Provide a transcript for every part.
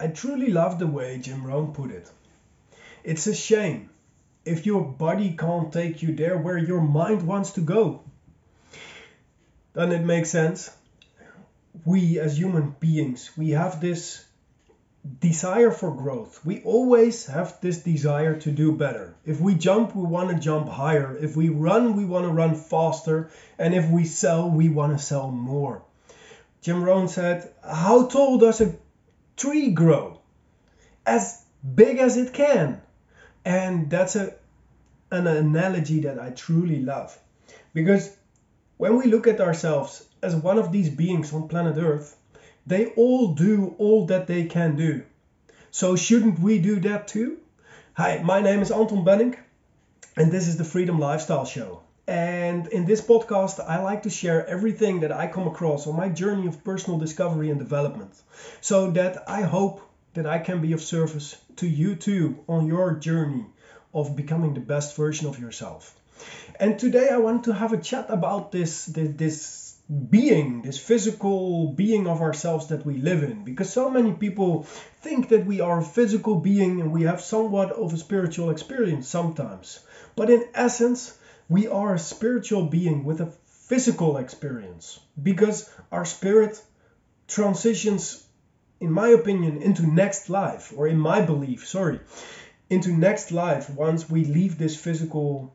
I truly love the way Jim Rohn put it. It's a shame if your body can't take you there where your mind wants to go. Doesn't it make sense? We as human beings, we have this desire for growth. We always have this desire to do better. If we jump, we want to jump higher. If we run, we want to run faster. And if we sell, we want to sell more. Jim Rohn said, how tall does a tree grow? As big as it can. And that's an analogy that I truly love. Because when we look at ourselves as one of these beings on planet Earth, they all do all that they can do. So shouldn't we do that too? Hi, my name is Anton Bennink, and this is the Freedom Lifestyle Show. And in this podcast, I like to share everything that I come across on my journey of personal discovery and development. So that I hope that I can be of service to you too on your journey of becoming the best version of yourself. And today I want to have a chat about this being, this physical being of ourselves that we live in. Because so many people think that we are a physical being and we have somewhat of a spiritual experience sometimes. But in essence, we are a spiritual being with a physical experience. Because our spirit transitions, in my opinion, into next life, or in my belief, into next life once we leave this physical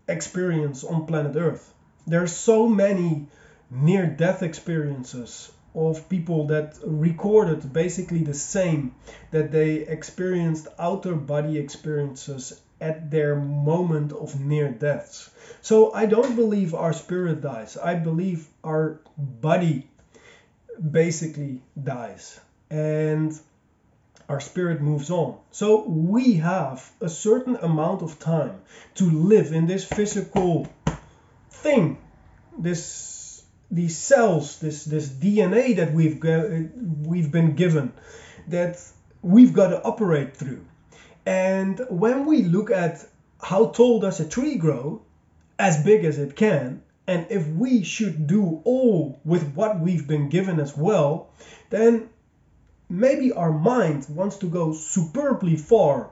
experience on planet Earth. There are so many near-death experiences of people that recorded basically the same, that they experienced outer body experiences at their moment of near deaths. So I don't believe our spirit dies. I believe our body basically dies and our spirit moves on. So we have a certain amount of time to live in this physical thing, these cells, this DNA that we've been given, that we've got to operate through. And when we look at how tall does a tree grow, as big as it can, and if we should do all with what we've been given as well, then maybe our mind wants to go superbly far.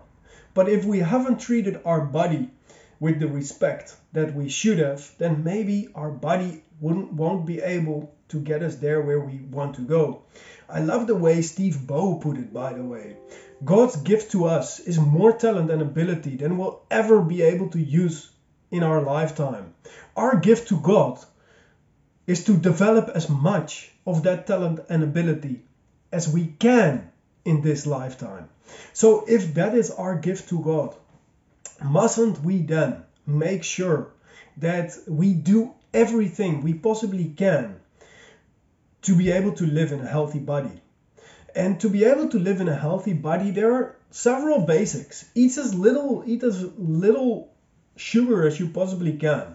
But if we haven't treated our body with the respect that we should have, then maybe our body won't be able to get us there where we want to go. I love the way Steve Bow put it, by the way. God's gift to us is more talent and ability than we'll ever be able to use in our lifetime. Our gift to God is to develop as much of that talent and ability as we can in this lifetime. So if that is our gift to God, mustn't we then make sure that we do everything we possibly can to be able to live in a healthy body? And to be able to live in a healthy body, there are several basics. Eat as little sugar as you possibly can,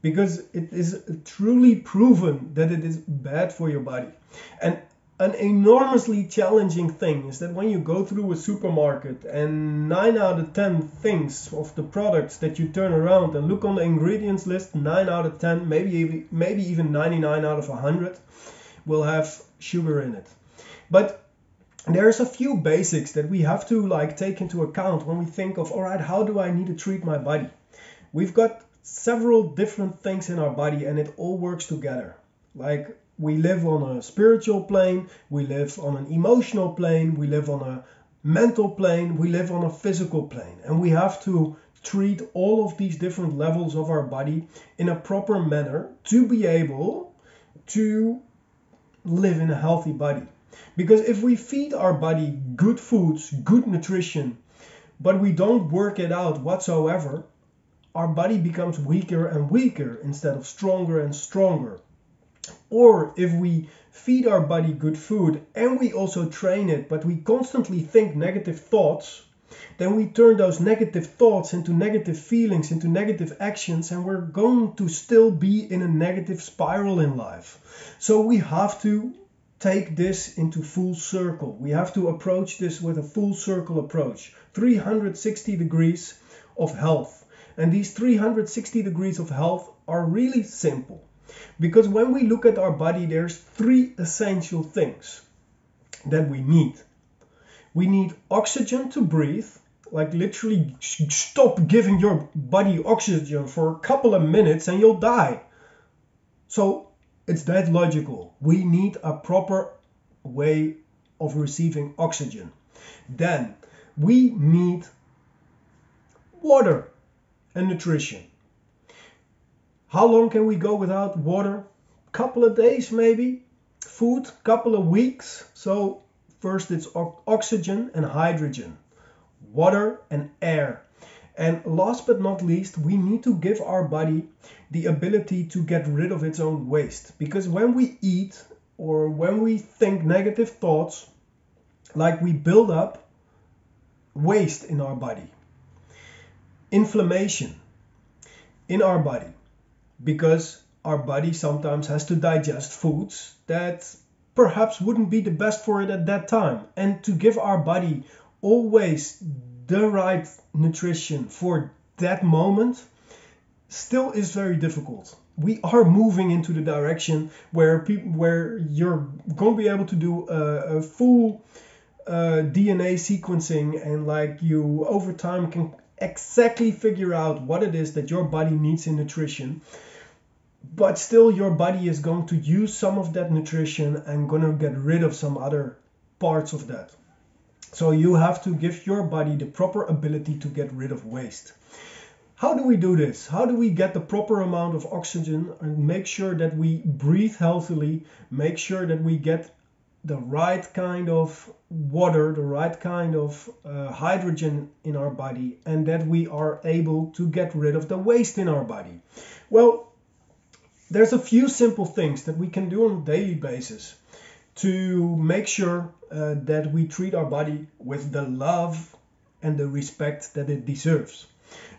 because it is truly proven that it is bad for your body. And an enormously challenging thing is that when you go through a supermarket and 9 out of 10 things of the products that you turn around and look on the ingredients list, 9 out of 10, maybe even 99 out of 100 will have sugar in it. But there's a few basics that we have to take into account when we think of, all right, how do I need to treat my body? We've got several different things in our body and it all works together. Like, we live on a spiritual plane, we live on an emotional plane, we live on a mental plane, we live on a physical plane. And we have to treat all of these different levels of our body in a proper manner to be able to live in a healthy body. Because if we feed our body good foods, good nutrition, but we don't work it out whatsoever, our body becomes weaker and weaker instead of stronger and stronger. Or if we feed our body good food and we also train it, but we constantly think negative thoughts, then we turn those negative thoughts into negative feelings, into negative actions, and we're going to still be in a negative spiral in life. So we have to take this into full circle. We have to approach this with a full circle approach, 360 degrees of health. And these 360 degrees of health are really simple. Because when we look at our body, there's 3 essential things that we need. We need oxygen to breathe, like literally stop giving your body oxygen for a couple of minutes and you'll die. So it's that logical. We need a proper way of receiving oxygen. Then we need water and nutrition. How long can we go without water? Couple of days maybe. Food, couple of weeks. So first it's oxygen and hydrogen, water and air. And last but not least, we need to give our body the ability to get rid of its own waste. Because when we eat or when we think negative thoughts, like we build up waste in our body, inflammation in our body, because our body sometimes has to digest foods that perhaps wouldn't be the best for it at that time. And to give our body always the right nutrition for that moment still is very difficult. We are moving into the direction where you're going to be able to do a full DNA sequencing, and like you over time can exactly figure out what it is that your body needs in nutrition. But still your body is going to use some of that nutrition and going to get rid of some other parts of that. So you have to give your body the proper ability to get rid of waste. How do we do this? How do we get the proper amount of oxygen and make sure that we breathe healthily, make sure that we get the right kind of water, the right kind of hydrogen in our body, and that we are able to get rid of the waste in our body? Well, there's a few simple things that we can do on a daily basis to make sure that we treat our body with the love and the respect that it deserves.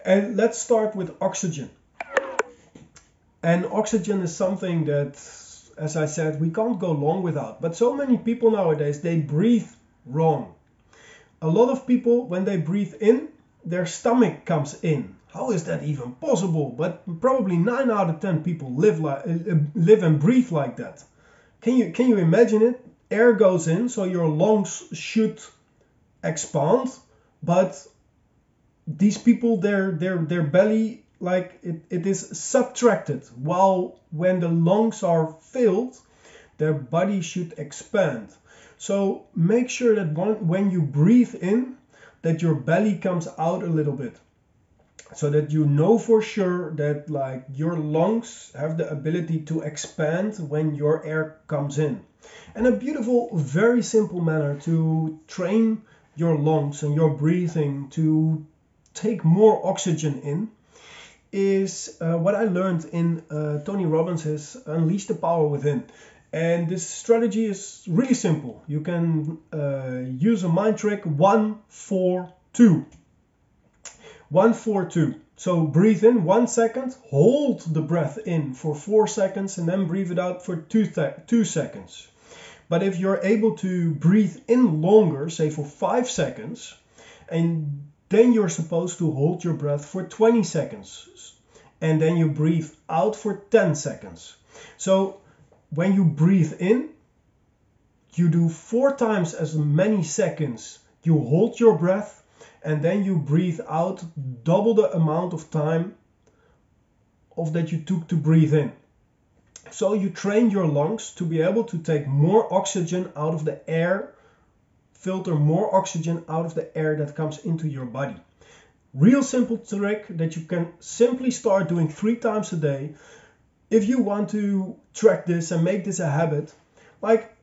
And let's start with oxygen. And oxygen is something that, as I said, we can't go long without. But so many people nowadays, they breathe wrong. A lot of people, when they breathe in, their stomach comes in. How is that even possible? But probably 9 out of 10 people live and breathe like that. Can you imagine it? Air goes in, so your lungs should expand, but these people, their belly, like it is subtracted. While when the lungs are filled, their body should expand. So make sure that when you breathe in, that your belly comes out a little bit, so that you know for sure that like your lungs have the ability to expand when your air comes in. And a beautiful, very simple manner to train your lungs and your breathing to take more oxygen in is what I learned in Tony Robbins' Unleash the Power Within. And this strategy is really simple. You can use a mind trick 1-4-2. 1-4-2. So breathe in 1 second, hold the breath in for 4 seconds, and then breathe it out for 2 seconds. But if you're able to breathe in longer, say for 5 seconds, and then you're supposed to hold your breath for 20 seconds, and then you breathe out for 10 seconds. So when you breathe in, you do 4 times as many seconds. You hold your breath, and then you breathe out double the amount of time of that you took to breathe in. So you train your lungs to be able to take more oxygen out of the air, filter more oxygen out of the air that comes into your body. Real simple trick that you can simply start doing 3 times a day. If you want to track this and make this a habit, like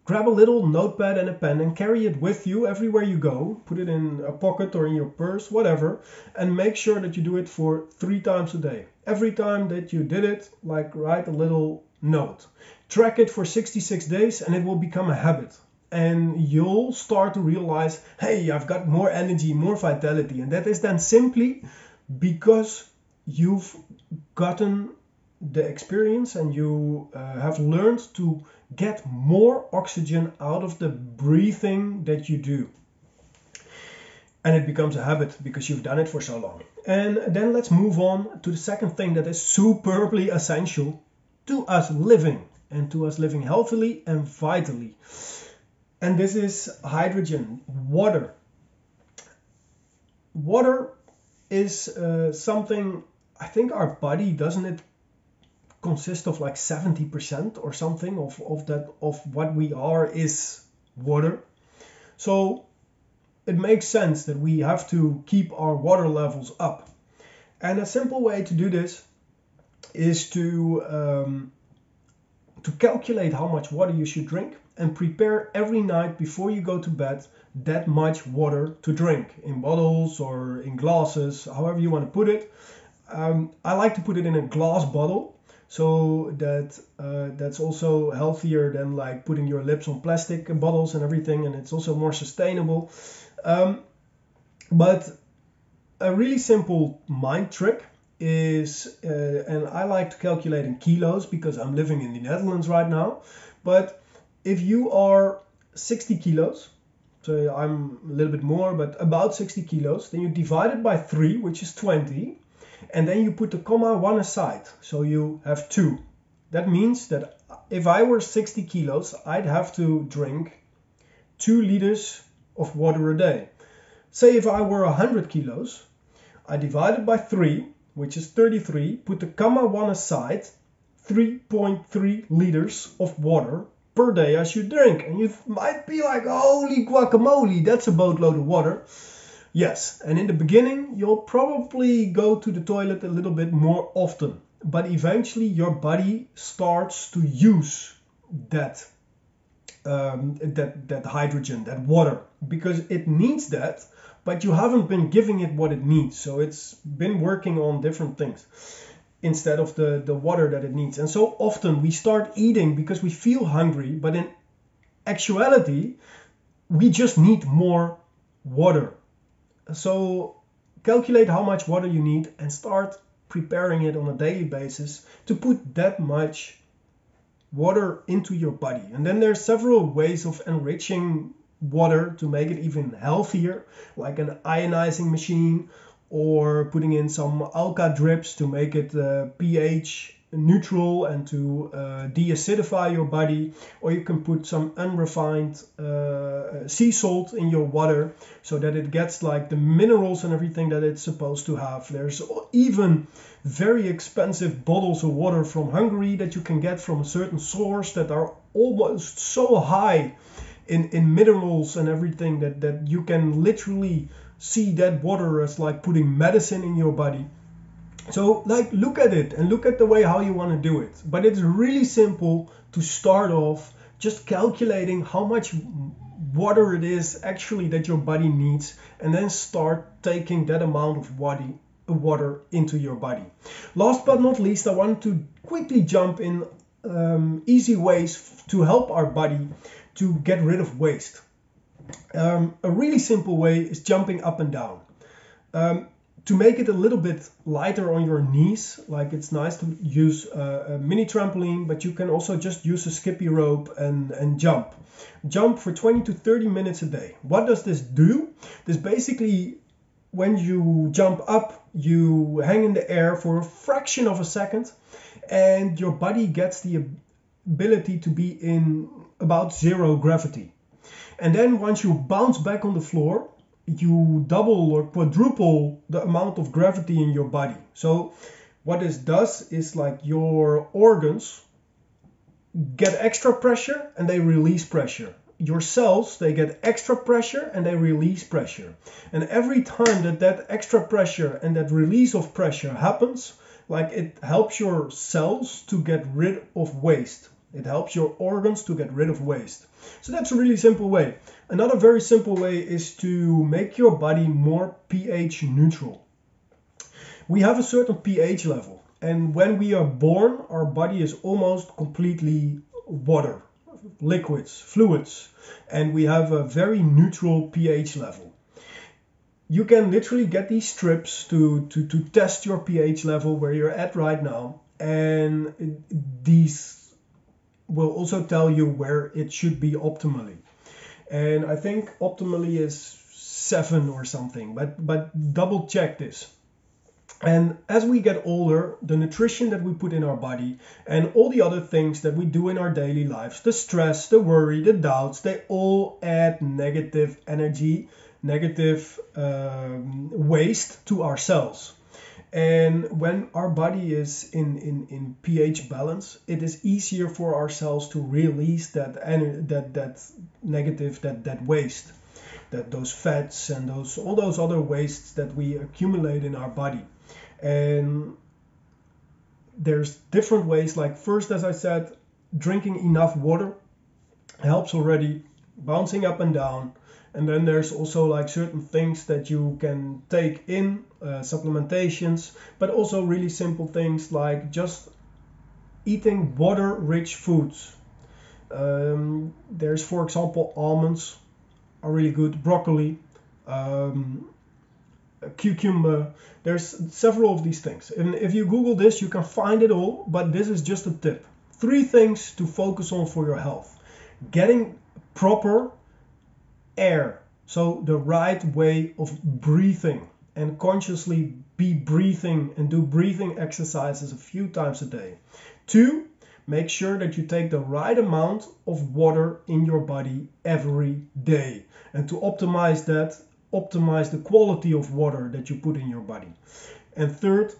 grab a little notepad and a pen and carry it with you everywhere you go. Put it in a pocket or in your purse, whatever, and make sure that you do it for 3 times a day. Every time that you did it, like write a little note. Track it for 66 days and it will become a habit. And you'll start to realize, hey, I've got more energy, more vitality. And that is then simply because you've gotten the experience and you have learned to get more oxygen out of the breathing that you do. And it becomes a habit because you've done it for so long. And then let's move on to the second thing that is superbly essential to us living, and to us living healthily and vitally. And this is hydrogen, water. Water is something, I think our body, doesn't it consist of like 70% or something of what we are is water. So it makes sense that we have to keep our water levels up. And a simple way to do this is to calculate how much water you should drink and prepare every night before you go to bed that much water to drink in bottles or in glasses, however you want to put it. I like to put it in a glass bottle, so that's also healthier than like putting your lips on plastic bottles and everything, and it's also more sustainable. But a really simple mind trick is, and I like to calculate in kilos because I'm living in the Netherlands right now, but if you are 60 kilos, so I'm a little bit more, but about 60 kilos, then you divide it by 3, which is 20, and then you put the comma 1 aside, so you have 2. That means that if I were 60 kilos, I'd have to drink 2 liters of water a day. Say if I were 100 kilos, I divide it by 3, which is 33, put the comma 1 aside, 3.3 liters of water per day I should drink. And you might be like, holy guacamole, that's a boatload of water. Yes, and in the beginning you'll probably go to the toilet a little bit more often, but eventually your body starts to use that hydrogen, that water, because it needs that, but you haven't been giving it what it needs. So it's been working on different things instead of the water that it needs. And so often we start eating because we feel hungry, but in actuality, we just need more water. So calculate how much water you need and start preparing it on a daily basis to put that much water into your body. And then there's several ways of enriching water to make it even healthier, like an ionizing machine, or putting in some alka drips to make it pH neutral and to de-acidify your body, or you can put some unrefined sea salt in your water so that it gets like the minerals and everything that it's supposed to have. There's even very expensive bottles of water from Hungary that you can get from a certain source that are almost so high in minerals and everything that you can literally see that water as like putting medicine in your body. So like look at it and look at the way how you want to do it. But it's really simple to start off just calculating how much water it is actually that your body needs, and then start taking that amount of water into your body. Last but not least, I want to quickly jump in easy ways to help our body to get rid of waste. A really simple way is jumping up and down. To make it a little bit lighter on your knees, like it's nice to use a mini trampoline, but you can also just use a skippy rope and jump. Jump for 20 to 30 minutes a day. What does this do? This basically, when you jump up, you hang in the air for a fraction of a second, and your body gets the ability to be in about 0 gravity. And then once you bounce back on the floor, you double or quadruple the amount of gravity in your body. So what this does is like your organs get extra pressure and they release pressure. Your cells, they get extra pressure and they release pressure. And every time that extra pressure and that release of pressure happens, like it helps your cells to get rid of waste. It helps your organs to get rid of waste. So that's a really simple way. Another very simple way is to make your body more pH neutral. We have a certain pH level, and when we are born, our body is almost completely water, liquids, fluids, and we have a very neutral pH level. You can literally get these strips to test your pH level where you're at right now, and these will also tell you where it should be optimally. And I think optimally is 7 or something, but double check this. And as we get older, the nutrition that we put in our body and all the other things that we do in our daily lives, the stress, the worry, the doubts, they all add negative energy, negative waste to our cells. And when our body is in pH balance, it is easier for our cells to release that negative, that waste, that those fats and all those other wastes that we accumulate in our body. And there's different ways, like first, as I said, drinking enough water helps already, bouncing up and down. And then there's also like certain things that you can take in, supplementations, but also really simple things like just eating water-rich foods. There's, for example, almonds are really good, broccoli, cucumber. There's several of these things. And if you Google this, you can find it all, but this is just a tip. 3 things to focus on for your health. Getting proper air, so the right way of breathing, and consciously be breathing and do breathing exercises a few times a day. 2, make sure that you take the right amount of water in your body every day. And to optimize that, optimize the quality of water that you put in your body. And 3rd,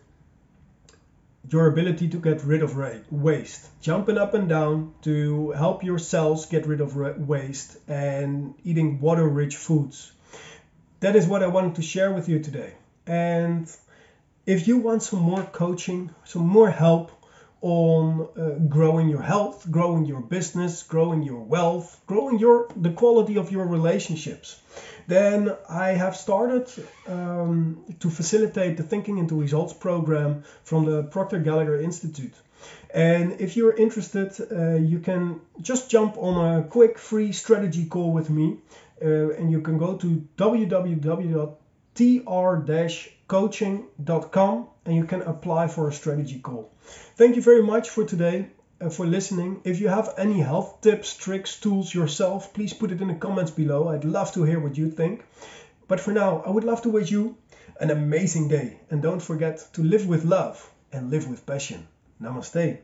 your ability to get rid of waste. Jumping up and down to help your cells get rid of waste, and eating water-rich foods. That is what I wanted to share with you today. And if you want some more coaching, some more help on growing your health, growing your business, growing your wealth, growing the quality of your relationships, then I have started to facilitate the Thinking into Results program from the Procter Gallagher Institute. And if you're interested, you can just jump on a quick free strategy call with me, and you can go to www.tr-coaching.com and you can apply for a strategy call. Thank you very much for today and for listening. If you have any health tips, tricks, tools yourself, please put it in the comments below. I'd love to hear what you think. But for now, I would love to wish you an amazing day. And don't forget to live with love and live with passion. Namaste.